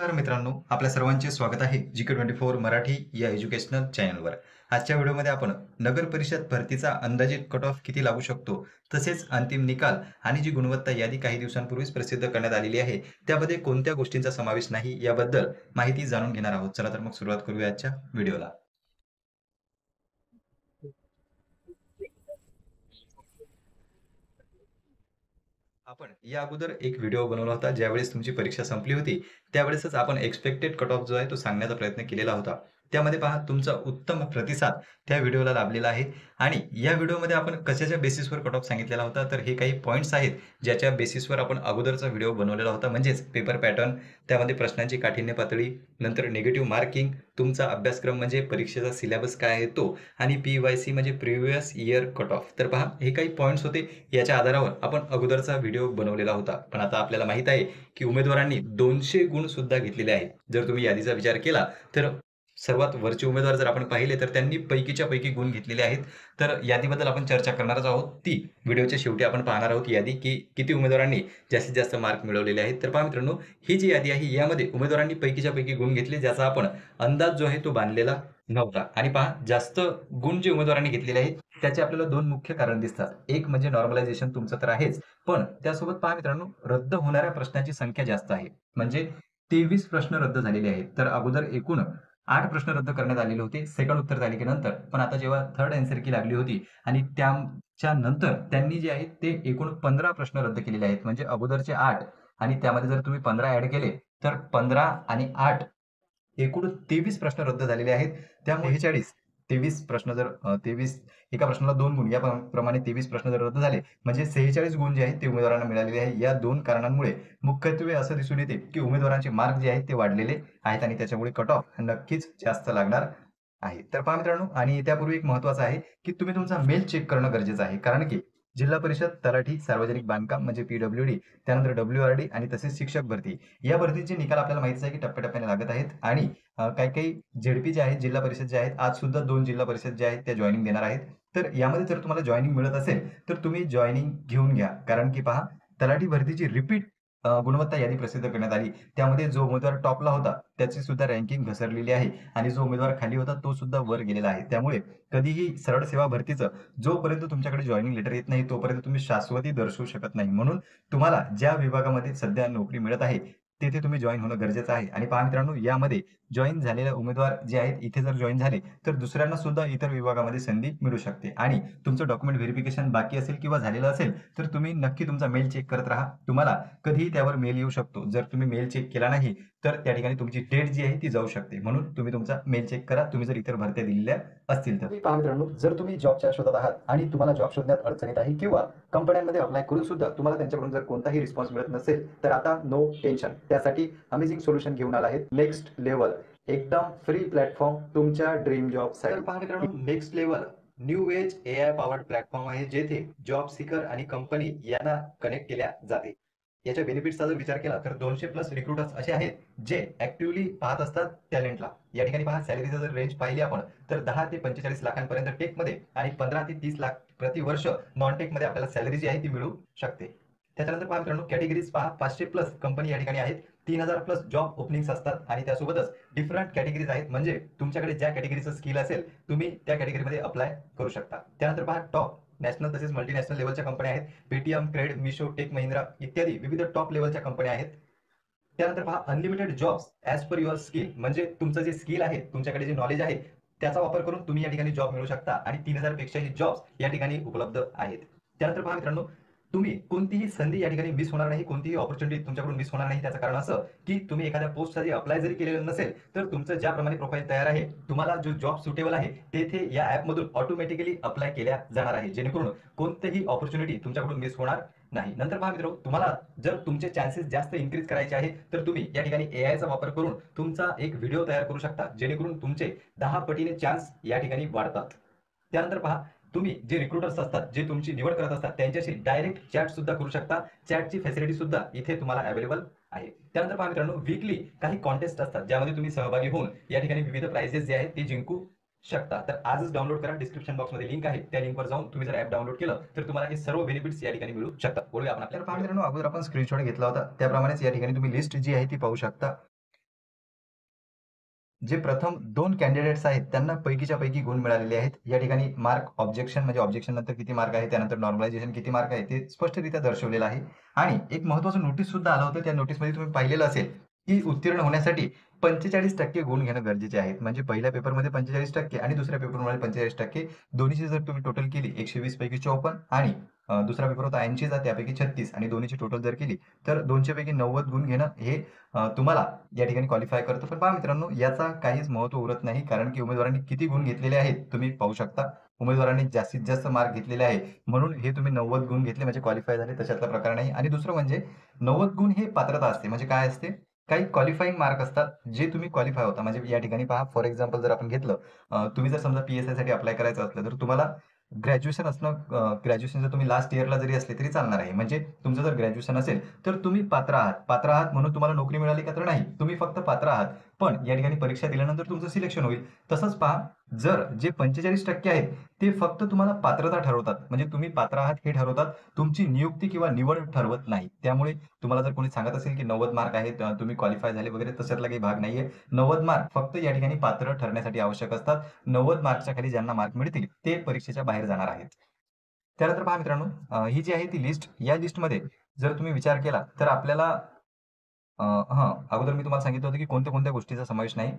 नमस्कार मित्रांनो, आपल्या सर्वांचे स्वागत आहे GK24 मराठी या एज्युकेशनल चॅनलवर. आजच्या व्हिडिओमध्ये आपण नगर परिषद भरतीचा अंदाजित कट ऑफ किती लागू शकतो, तसेच अंतिम निकाल आणि जी गुणवत्ता यादी काही दिवसांपूर्वीच प्रसिद्ध करण्यात आलेली आहे, त्यामध्ये कोणत्या गोष्टींचा समावेश नाही याबद्दल माहिती जाणून घेणार आहोत. चला तर मग सुरुवात करूया आजच्या व्हिडिओला. आपण या अगोदर एक व्हिडिओ बनवला होता ज्यावेळेस तुमची परीक्षा संपली होती. त्यावेळेसच आपण एक्सपेक्टेड कट ऑफ जो आहे तो सांगण्याचा प्रयत्न केलेला होता. त्यामध्ये पहा तुमचा उत्तम प्रतिसाद त्या व्हिडिओला लाभलेला आहे. आणि या व्हिडिओमध्ये आपण कशाच्या बेसिसवर कट ऑफ सांगितलेला होता, तर हे काही पॉइंट्स आहेत ज्याच्या बेसिसवर आपण अगोदरचा व्हिडिओ बनवलेला होता. म्हणजेच पेपर पॅटर्न, त्यामध्ये प्रश्नांची काठिण्य पातळी, नंतर निगेटिव्ह मार्किंग, तुमचा अभ्यासक्रम म्हणजे परीक्षेचा सिलेबस काय आहे तो, आणि PYC म्हणजे प्रिव्हियस इयर कट ऑफ. तर पहा हे काही पॉइंट्स होते, याच्या आधारावर आपण अगोदरचा व्हिडिओ बनवलेला होता. पण आता आपल्याला माहित आहे की उमेदवारांनी 200 गुण सुद्धा घेतलेले आहेत. जर तुम्ही यादीचा विचार केला तर सर्वात वरचे उमेदवार जर आपण पाहिले तर त्यांनी पैकीच्या पैकी गुण घेतलेले आहेत. तर यादीबद्दल आपण चर्चा करणारच आहोत. ती व्हिडिओच्या शेवटी आपण पाहणार आहोत यादी, की किती उमेदवारांनी जास्तीत जास्त मार्क मिळवलेले आहेत. तर पहा मित्रांनो, ही जी यादी आहे यामध्ये उमेदवारांनी पैकीच्या पैकी गुण घेतले, ज्याचा आपण अंदाज जो आहे तो बांधलेला नव्हता. आणि पहा जास्त गुण जे उमेदवारांनी घेतलेले आहेत त्याचे आपल्याला दोन मुख्य कारण दिसतात. एक म्हणजे नॉर्मलायझेशन तुमचं तर आहेच, पण त्यासोबत पहा मित्रांनो, रद्द होणाऱ्या प्रश्नांची संख्या जास्त आहे. म्हणजे 23 प्रश्न रद्द झालेले आहेत. तर अगोदर एकूण 8 प्रश्न रद्द करण्यात आलेले होते सेकंड उत्तर तालिकेनंतर. पण आता जेव्हा थर्ड आन्सर की लागली होती आणि त्याच्या नंतर त्यांनी जे आहेत ते एकूण 15 प्रश्न रद्द केलेले आहेत. म्हणजे अगोदरचे 8 आणि त्यामध्ये जर तुम्ही 15 ऍड केले तर 15 आणि 8 एकूण 23 प्रश्न रद्द झालेले आहेत. त्यामुळे 43 23 प्रश्न जर 23 एका प्रश्नाला 2 गुण याप्रमाणे 23 प्रश्न जर रद्द झाले म्हणजे 46 गुण जे आहेत ते उमेदवारांना मिळालेले आहे. या दोन कारणांमुळे मुख्यत्वे असं दिसून येते की उमेदवारांचे मार्क जे आहेत ते वाढलेले आहेत आणि त्याच्यामुळे कट ऑफ नक्कीच जास्त लागणार आहे. तर पहा मित्रांनो, आणि त्यापूर्वी एक महत्वाचं आहे की तुम्ही तुमचा मेल चेक करणं गरजेचं आहे. कारण की जिल्हा परिषद, तलाठी, सार्वजनिक बांधकाम म्हणजे PWD, त्यानंतर WRD आणि तसेच शिक्षक भरती, या भरतीचे निकाल आपल्याला माहितीच आहे की टप्प्याटप्प्याने लागत आहेत. आणि काही काही झेडपी जे आहेत, जिल्हा परिषद जे आहेत, आज सुद्धा 2 जिल्हा परिषद जे आहेत त्या जॉईनिंग देणार आहेत. तर यामध्ये जर तुम्हाला जॉईनिंग मिळत असेल तर तुम्ही जॉईनिंग घेऊन घ्या. कारण की पहा, तलाठी भरतीची रिपीट गुणवत्ता यादी प्रसिद्ध करण्यात आली. त्यामध्ये जो उमेदवार टॉपला होता त्याची सुद्धा रँकिंग घसरलेली आहे आणि जो उमेदवार खाली होता तो सुद्धा वर गेलेला आहे. त्यामुळे कधीही सरळ सेवा भरतीचं जोपर्यंत तुमच्याकडे जॉईनिंग लेटर येत नाही तोपर्यंत तुम्ही शाश्वती दर्शवू शकत नाही. म्हणून तुम्हाला ज्या विभागामध्ये सध्या नोकरी मिळत आहे तेथे तुम्ही जॉईन होणं गरजेचं आहे. आणि पहा मित्रांनो, यामध्ये जॉईन झालेले उमेदवार जे आहेत इथे जर जॉईन झाले तर दुसऱ्यांना सुद्धा इतर विभागामध्ये संधी मिळू शकते. आणि तुमचं डॉक्युमेंट व्हेरिफिकेशन बाकी असेल किंवा झालेलं असेल तर तुम्ही नक्की तुमचा मेल चेक करत राहा. तुम्हाला कधीही त्यावर मेल येऊ शकतो. जर तुम्ही मेल चेक केला नाही तर त्या ठिकाणी तुमची डेट जी आहे ती जाऊ शकते. म्हणून तुम्ही तुमचा मेल चेक करा, तुम्ही जर इतर भरत्या दिलेल्या असतील तर. पहा मित्रांनो, जर तुम्ही जॉबच्या शोधात आहात आणि तुम्हाला जॉब शोधण्यात अडचण येत आहे किंवा कंपन्यांमध्ये अप्लाय करून सुद्धा तुम्हाला त्यांच्याकडून जर कोणताही रिस्पॉन्स मिळत नसेल तर आता नो टेन्शन. त्यासाठी अमेझिंग सोल्युशन घेऊन आला आहे नेक्स्ट लेवल. एकदम फ्री प्लॅटफॉर्म तुमच्या ड्रीम जॉब साठी. पहा मित्रांनो, next level new age AI powered platform आहे, जेथे जॉब सीकर आणि कंपनी यांना कनेक्ट केल्या जाते. याच्या बेनिफिट्सचा जर विचार केला तर 200 प्लस रिक्रुटर्स असे आहेत जे ऍक्टिव्हली पाहत असतात टॅलेंटला. या ठिकाणी पहा, सॅलरीचा जर रेंज पाहिली आपण तर 10 ते 45 लाखांपर्यंत टेकमध्ये आणि 15 ते 30 लाख प्रति वर्ष नॉन टेकमध्ये आपल्याला सॅलरी जी आहे ती मिळू शकते. त्याच्यानंतर पहा मित्रांनो, कॅटेगरीज पहा, 500 प्लस कंपनी या ठिकाणी आहेत, 3000 प्लस जॉब ओपनिंग्स असतात आणि त्यासोबतच डिफरंट कॅटेगरीज आहेत. म्हणजे तुमच्याकडे ज्या कॅटेगरीचं स्किल असेल तुम्ही त्या कॅटेगरीमध्ये अप्लाय करू शकता. त्यानंतर पहा, टॉप नॅशनल तसेच मल्टीनॅशनल लेवलच्या कंपन्या आहेत. पेटीएम, क्रेड, मिशो, टेक महिंद्रा इत्यादी विविध टॉप लेवलच्या कंपन्या आहेत. त्यानंतर पहा, unlimited jobs as per your skill. म्हणजे तुमचं जे स्किल आहे, तुमच्याकडे जे नॉलेज आहे त्याचा वापर करून तुम्ही या ठिकाणी जॉब मिळू शकता आणि 3000 पेक्षाही जॉब्स या ठिकाणी उपलब्ध आहेत. त्यानंतर पहा मित्रांनो, तुम्ही कोणतीही संधी या ठिकाणी मिस होणार नाही, कोणतीही ऑपॉर्च्युनिटी तुमच्याकडून मिस होणार नाही. त्याचं कारण असं की तुम्ही एखाद्या पोस्टसाठी अप्लाय जरी केलेलं नसेल तर तुमचं ज्याप्रमाणे प्रोफाईल तयार आहे, तुम्हाला जो जॉब सुटेबल आहे तेथे या ऍपमधून ऑटोमॅटिकली अप्लाय केल्या जाणार आहे, जेणेकरून कोणतीही ऑपॉर्च्युनिटी तुमच्याकडून मिस होणार नाही. नंतर पहा मित्रांनो, तुम्हाला जर तुमचे चान्सेस जास्त इन्क्रीज करायचे आहे तर तुम्ही या ठिकाणी AI चा वापर करून तुमचा एक व्हिडिओ तयार करू शकता, जेणेकरून तुमचे 10 पटीने चान्स या ठिकाणी वाढतात. त्यानंतर पहा, तुम्ही जे रिक्रुटर्स असतात, जे तुमची निवड करत असतात, त्यांच्याशी डायरेक्ट चॅट सुद्धा करू शकता. चॅटची फॅसिलिटी सुद्धा इथे तुम्हाला अवेलेबल आहे. त्यानंतर पहा मित्रांनो, वीकली काही कॉन्टेस्ट असतात ज्यामध्ये तुम्ही सहभागी होऊन या ठिकाणी विविध प्राइजेस जे आहेत ते जिंकू शकता. तर आजच डाउनलोड करा, डिस्क्रिप्शन बॉक्समध्ये लिंक आहे, त्या लिंकवर जाऊन तुम्ही जर ऍप डाउनलोड केलं तर तुम्हाला हे सर्व बेनिफिट्स या ठिकाणी मिळू शकतात. बोलूया आपण आपल्याला. पहा मित्रांनो, अगोदर आपण स्क्रीनशॉट घेतला होता त्याप्रमाणेच या ठिकाणी तुम्ही लिस्ट जी आहे ती पाहू शकता. जे प्रथम 2 कॅन्डिडेट्स आहेत त्यांना पैकीच्या पैकी गुण मिळालेले आहेत. या ठिकाणी मार्क ऑब्जेक्शन म्हणजे ऑब्जेक्शन नंतर किती मार्क आहे, त्यानंतर नॉर्मलायझेशन किती मार्क आहे ते स्पष्टरित्या दर्शवलेलं आहे. आणि एक महत्त्वाचं नोटीस सुद्धा आलं होतं. त्या नोटीसमध्ये तुम्ही पाहिलेलं असेल, की उत्तीर्ण होण्यासाठी 45% गुण घेणं गरजेचे आहेत. म्हणजे पहिल्या पेपरमध्ये 45% आणि दुसऱ्या पेपरमध्ये 45%, दोन्हीची जर तुम्ही टोटल केली 120 पैकी 54 आणि दुसरा पेपर होता 80 चा त्यापैकी 36 आणि दोन्हीची टोटल जर केली तर 200 पैकी 90 गुण घेणं हे तुम्हाला या ठिकाणी क्वालिफाय करतं. पण पहा मित्रांनो, याचा काहीच महत्त्व उरत नाही, कारण की उमेदवारांनी किती गुण घेतलेले आहेत तुम्ही पाहू शकता. उमेदवारांनी जास्तीत जास्त मार्क घेतलेले आहे म्हणून हे तुम्ही 90 गुण घेतले म्हणजे क्वालिफाय झाले, तशातला प्रकार नाही. आणि दुसरं म्हणजे 90 गुण हे पात्रता असते. म्हणजे काय असते, काही क्वालिफाईंग मार्क असतात जे तुम्ही क्वालिफाय होता. म्हणजे या ठिकाणी पहा, फॉर एक्झाम्पल जर आपण घेतलं, तुम्ही जर समजा PSI साठी अप्लाय करायचं असलं तर तुम्हाला ग्रॅज्युएशन असणं, ग्रॅज्युएशन जर तुम्ही लास्ट इयरला जरी असले तरी चालणार आहे. म्हणजे तुमचं जर ग्रॅज्युएशन असेल तर तुम्ही पात्र आहात. पात्र आहात म्हणून तुम्हाला नोकरी मिळाली का, तर नाही, तुम्ही फक्त पात्र आहात. पण या ठिकाणी परीक्षा दिल्यानंतर तुमचं सिलेक्शन होईल. तसंच पहा, जर जे 45% आहेत ते फक्त तुम्हाला पात्रता ठरवतात, म्हणजे तुम्ही पात्र आहात हे ठरवतात, तुमची नियुक्ती किंवा निवड ठरवत नाही. त्यामुळे तुम्हाला जर कोणी सांगत असेल की 90 मार्क आहेत, तुम्ही क्वालिफाय झाले वगैरे, तशातला काही भाग नाहीये. 90 मार्क फक्त या ठिकाणी पात्र ठरण्यासाठी आवश्यक असतात. 90 मार्कच्या खाली ज्यांना मार्क मिळतील ते परीक्षेच्या बाहेर जाणार आहेत. त्यानंतर पहा मित्रांनो, ही जी आहे ती लिस्ट, या लिस्टमध्ये जर तुम्ही विचार केला तर आपल्याला अगोदर मी तुम्हाला सांगितलं होतं की कोणत्या कोणत्या गोष्टीचा समावेश नाही.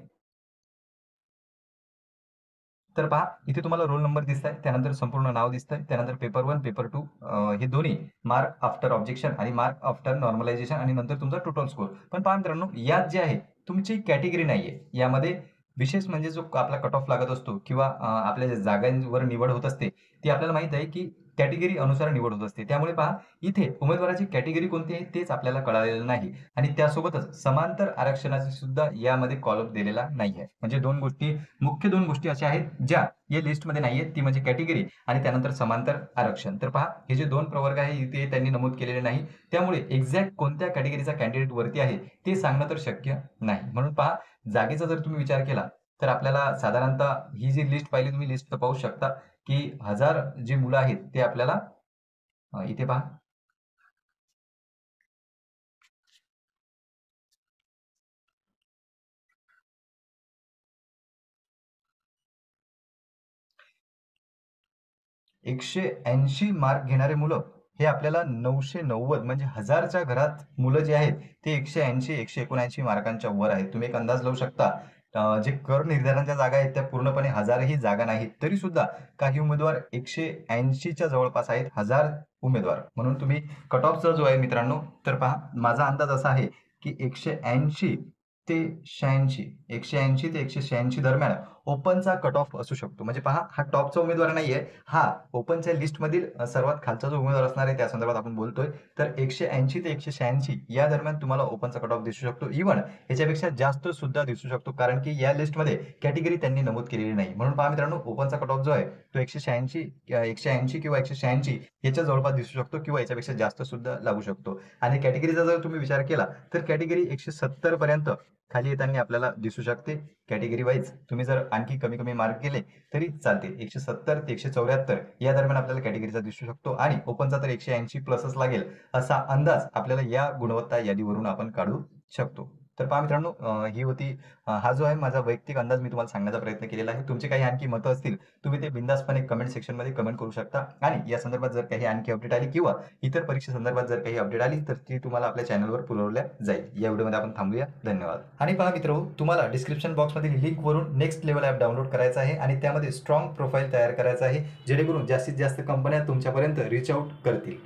तर पहा, इथे तुम्हाला रोल नंबर दिसताय, त्यानंतर संपूर्ण नाव दिसतंय, त्यानंतर पेपर 1, पेपर 2 हे दोन्ही मार्क आफ्टर ऑब्जेक्शन आणि मार्क आफ्टर नॉर्मलायझेशन आणि नंतर तुमचा टोटल स्कोर. पण पहा मित्रांनो, यात जे आहे तुमची कॅटेगरी नाहीये. यामध्ये विशेष म्हणजे जो आपला कट ऑफ लागत असतो किंवा आपल्या ज्या जागांवर निवड होत असते, ती आपल्याला माहित आहे की कॅटेगरी अनुसार निवड होत असते. त्यामुळे पहा, इथे उमेदवाराची कॅटेगरी कोणती आहे तेच आपल्याला कळालेलं नाही. आणि त्यासोबतच समांतर आरक्षणाचा सुद्धा यामध्ये कॉलम दिलेला नाहीये. म्हणजे मुख्य दोन गोष्टी अशा आहेत ज्या या लिस्टमध्ये नाहीयेत, ती म्हणजे कॅटेगरी आणि त्यानंतर समांतर आरक्षण. तर पहा, हे जे दोन प्रवर्ग आहे इथे त्यांनी नमूद केलेले नाही. त्यामुळे एक्झॅक्ट कोणत्या कॅटेगरीचा कॅन्डिडेट वरती आहे ते सांगणं तर शक्य नाही. म्हणून पहा, जागेचा जर तुम्ही विचार केला तर आपल्याला साधारणतः ही जी लिस्ट पाहिली, तुम्ही लिस्ट पाहू शकता की 1000 जी मुलं आहेत ते आपल्याला इथे पहा, 180 मार्क घेणारे मुलं हे आपल्याला 990 म्हणजे 1000च्या घरात मुलं जे आहेत ते 180 179 मार्कांच्या वर आहेत. तुम्ही एक अंदाज लावू शकता. जे कर निर्धारणाच्या जागा आहेत त्या पूर्णपणे 1000 ही जागा नाहीत. तरी सुद्धा काही उमेदवार 180च्या जवळपास आहेत, 1000 उमेदवार. म्हणून तुम्ही कट ऑफचा जो आहे मित्रांनो, तर पहा, माझा अंदाज असा आहे की 180 ते 86, 180 ते 186 दरम्यान ओपनचा कट ऑफ असू शकतो. म्हणजे पहा, हा टॉपचा उमेदवार नाहीये, हा ओपनच्या लिस्टमधील सर्वात खालचा जो उमेदवार असणार आहे त्या संदर्भात आपण बोलतोय. तर 180 ते 186 या दरम्यान तुम्हाला ओपनचा कट ऑफ दिसू शकतो. इव्हन याच्यापेक्षा जास्त सुद्धा दिसू शकतो, कारण की या लिस्टमध्ये कॅटेगरी त्यांनी नमूद केलेली नाही. म्हणून पहा मित्रांनो, ओपनचा कट ऑफ जो आहे तो 180 किंवा 186 याच्या जवळपास दिसू शकतो किंवा याच्यापेक्षा जास्त सुद्धा लागू शकतो. आणि कॅटेगरीचा जर तुम्ही विचार केला तर कॅटेगरी 170 पर्यंत खाली येताना आपल्याला दिसू शकते. कॅटेगरी वाईज तुम्ही जर आणखी कमी कमी मार्क केले तरी चालते. 170 ते 174 या दरम्यान आपल्याला कॅटेगरीचा दिसू शकतो आणि ओपनचा तर 180 प्लसच लागेल असा अंदाज आपल्याला या गुणवत्ता यादीवरून आपण काढू शकतो. तर पहा मित्रांनो, ही होती, हा जो आहे माझा वैयक्तिक अंदाज मी तुम्हाला सांगण्याचा प्रयत्न केलेला आहे. तुमचे काही आणखी मतं असतील तुम्ही ते बिंदासपणे कमेंट सेक्शनमध्ये कमेंट करू शकता. आणि या संदर्भात जर काही आणखी अपडेट आली किंवा इतर परीक्षेसंदर्भात जर काही अपडेट आली तर ती तुम्हाला आपल्या चॅनलवर पुरवल्या जाईल. या व्हिडिओमध्ये आपण थांबूया. धन्यवाद. आणि पहा मित्रांनो, तुम्हाला डिस्क्रिप्शन बॉक्समधील लिंकवरून नेक्स्ट लेवल ॲप डाउनलोड करायचं आहे आणि त्यामध्ये स्ट्रॉंग प्रोफाईल तयार करायचं आहे, जेणेकरून जास्तीत जास्त कंपन्या तुमच्यापर्यंत रीच आउट करतील.